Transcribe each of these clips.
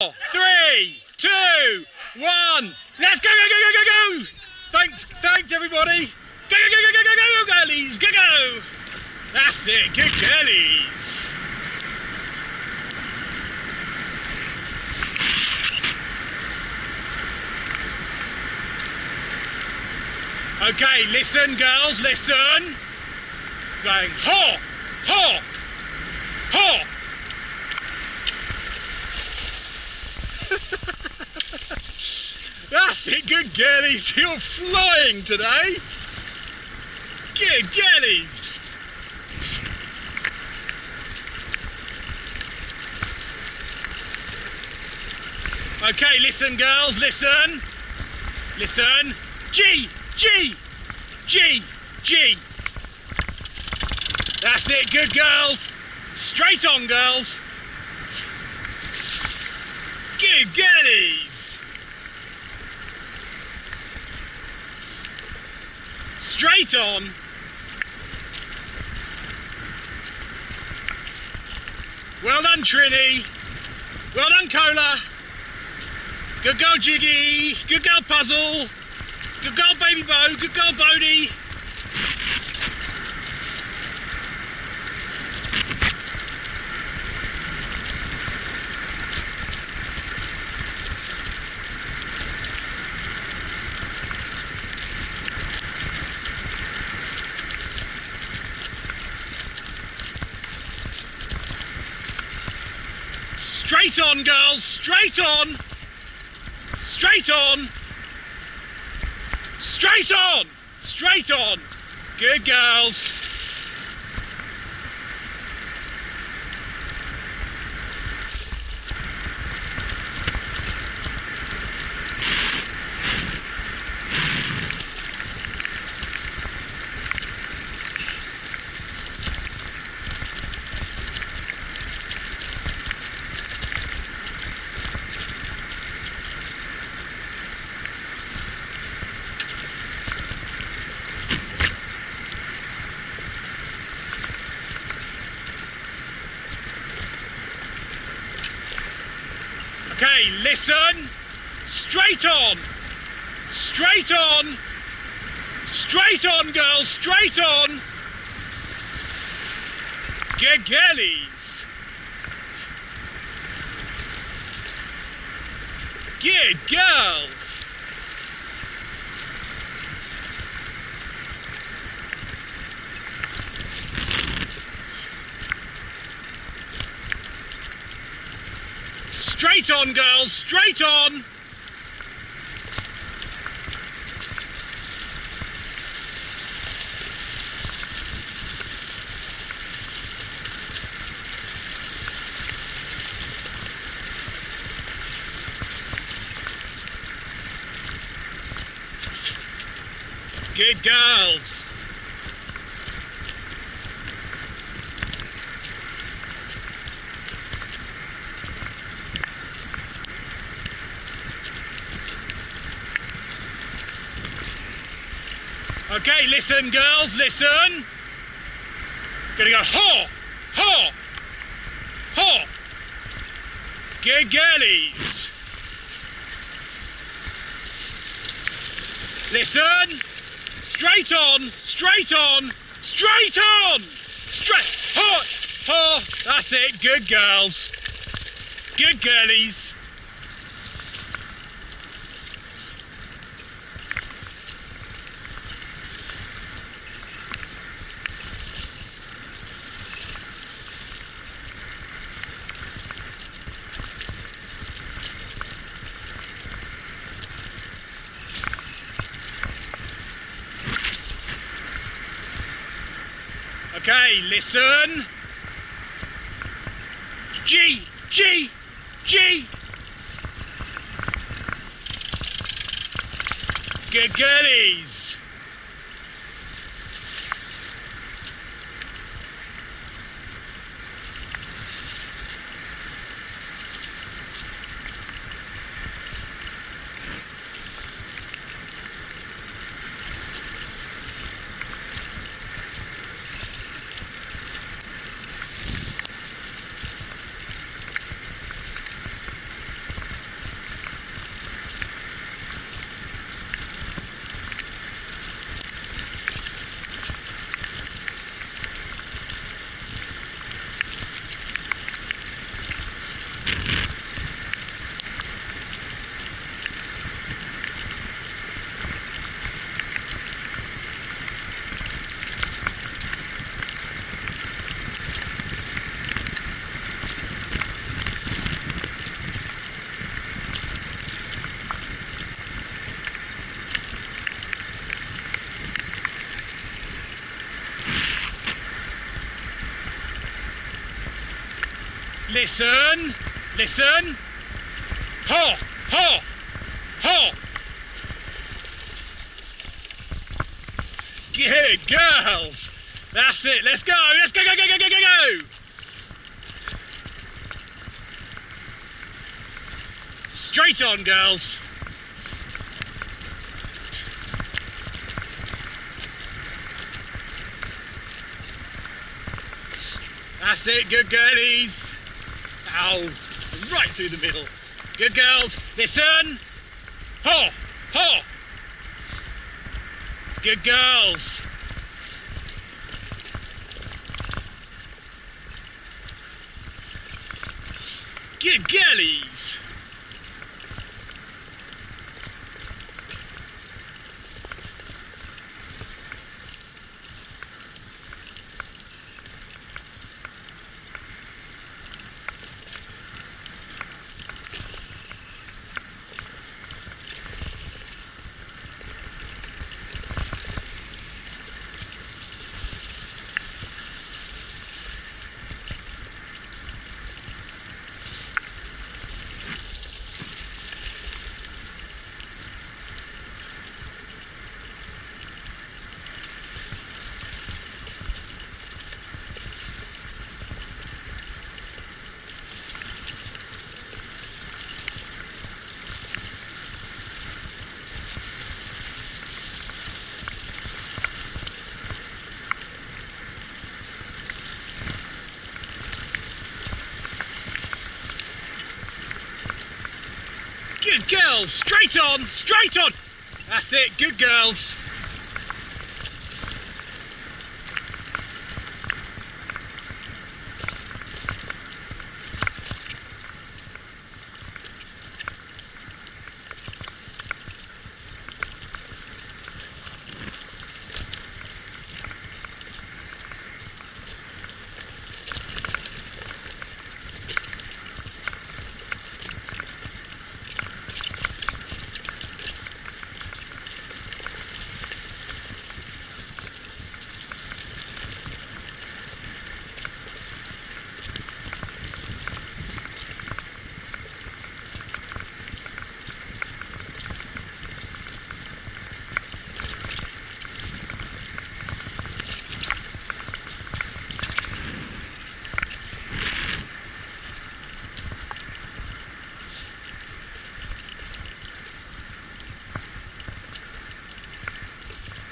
3, 2, 1. Let's go, go, go, go, go, go. Thanks everybody. Go, go, go, go, go, go, go, girlies, go, go. That's it, good girlies. Okay, listen girls, listen. Going ho, ho, ho. That's it, good girlies, you're flying today. Good girlies. Okay, listen girls, listen. Listen. G, G, G, G. That's it, good girls. Straight on, girls. Good girlies. Straight on. Well done, Trinity. Well done, Kola. Good girl, Jiggy. Good girl, Puzzle. Good girl, Baby Bo. Good girl, Bodey. Straight on, girls, straight on, straight on, straight on, straight on, good girls. Okay, listen, straight on, straight on, straight on girls, straight on, good girlies, good girls. Straight on, girls, straight on. Good girls. Okay, listen girls, listen. Gonna go ho, ho, ho. Good girlies. Listen. Straight on, straight on, straight on. Straight, ho, ho. That's it, good girls. Good girlies. Okay, listen. G, G, G. Good girlies. Listen. Listen. Ho, ho, ho. Good girls. That's it. Let's go. Let's go, go, go, go, go, go, go. Straight on, girls. That's it. Good girlies. Ow. Right through the middle. Good girls. Listen. Ho, ho. Good girls. Good girlies. Good girls, straight on, straight on. That's it, good girls.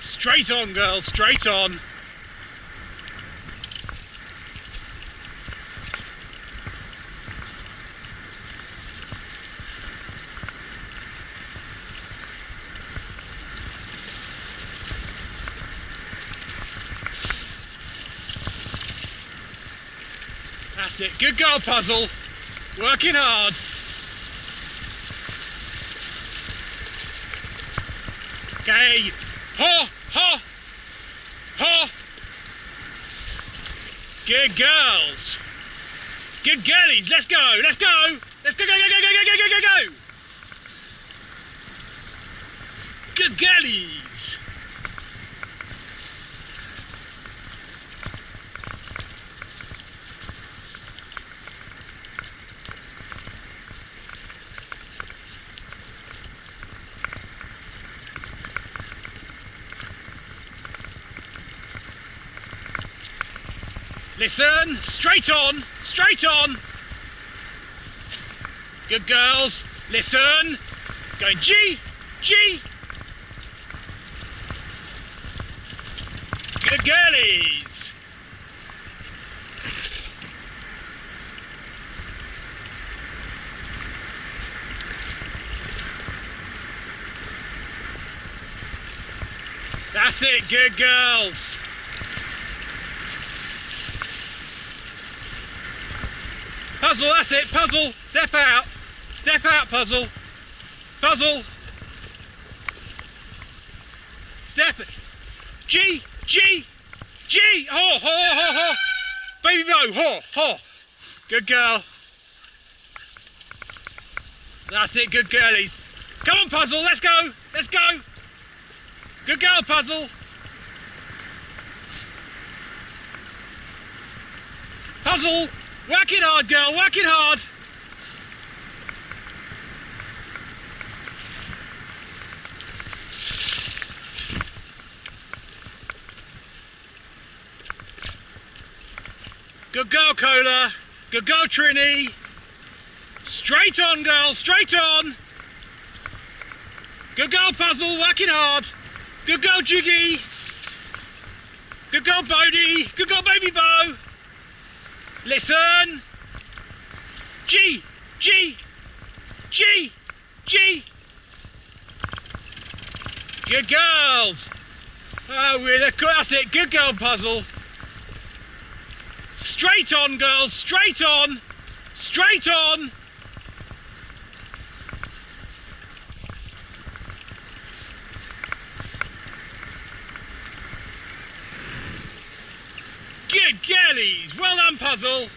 Straight on, girls, straight on. That's it, good girl, Puzzle. Working hard. Okay, ho, ho, ho. Good girls. Good girlies, let's go, let's go. Let's go, go, go, go, go, go, go, go, go. Good girlies. Listen, straight on, straight on. Good girls, listen. Going G, G. Good girlies. That's it, good girls. Puzzle, that's it, Puzzle, step out. Step out, Puzzle. Puzzle. Step it. G, G, G. Ho, ho, ho, ho. Baby Bo, ho, ho. Good girl. That's it, good girlies. Come on, Puzzle, let's go. Let's go. Good girl, Puzzle. Puzzle. Work it hard, girl, work it hard. Good girl, Kola. Good girl, Trinity. Straight on, girl, straight on. Good girl, Puzzle, working hard. Good girl, Jiggy. Good girl, Bodey. Good girl, Baby Bo. Listen. G, G, G, G. Good girls. Oh, that's it. Good girl, Puzzle. Straight on, girls, straight on. Straight on. Good girlies. Well done, Puzzle.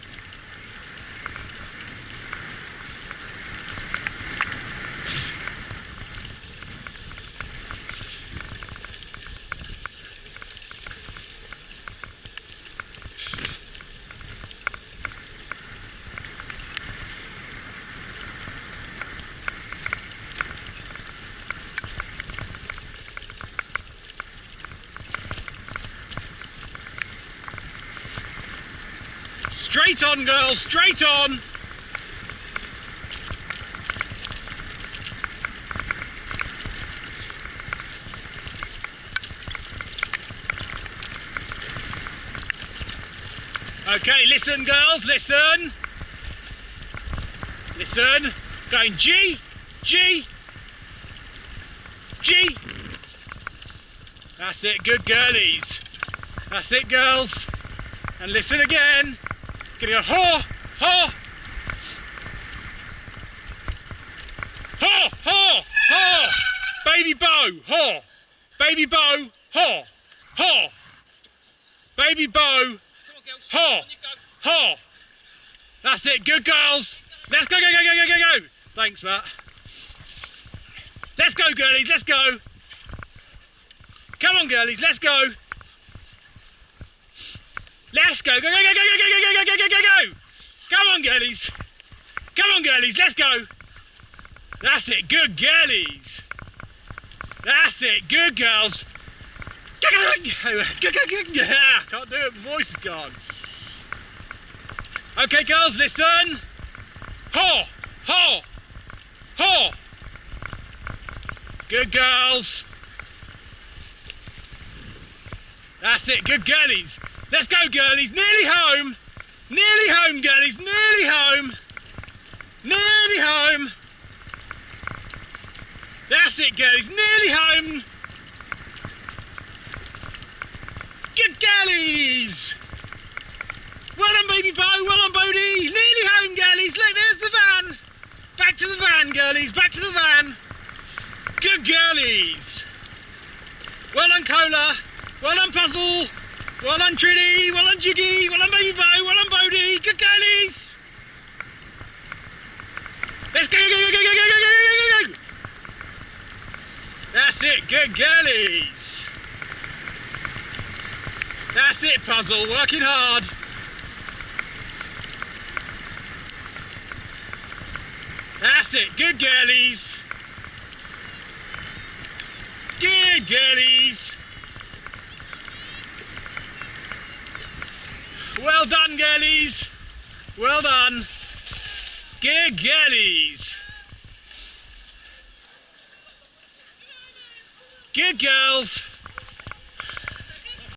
Straight on, girls, straight on. Okay, listen, girls, listen. Listen. Going G, G, G. That's it, good girlies. That's it, girls. And listen again. Gonna go ho, ho, ho, ho, ho, Baby Bo, ho, Baby Bo, ho, ho, Baby Bo, ho, ho. That's it, good girls. Let's go, go, go, go, go, go, go. Thanks, Matt. Let's go, girlies, let's go. Come on, girlies, let's go. Let's go, go, go, go, go, go, go, go, go, go, go, go. Come on, girlies. Come on, girlies, let's go. That's it, good girlies. That's it, good girls. Can't do it, my voice is gone. Okay, girls, listen. Ho, ho, ho. Good girls. That's it, good girlies. Let's go, girlies, nearly home. Nearly home, girlies, nearly home. Nearly home. That's it, girlies, nearly home. Good girlies. Well done, Baby Bo, well done, Bodey. Nearly home, girlies. Look, there's the van. Back to the van, girlies, back to the van. Good girlies. Well done, Kola. Well done, Puzzle. Well done, Trinity. Well done, Jiggy. Well done, Baby Bo. Well done, Bodey. Good girlies. Let's go, go, go, go, go, go, go, go, go, go. That's it, good girlies. That's it, Puzzle, working hard. That's it, good girlies. Good girlies. Well done, girlies. Well done. Good girlies. Good girls.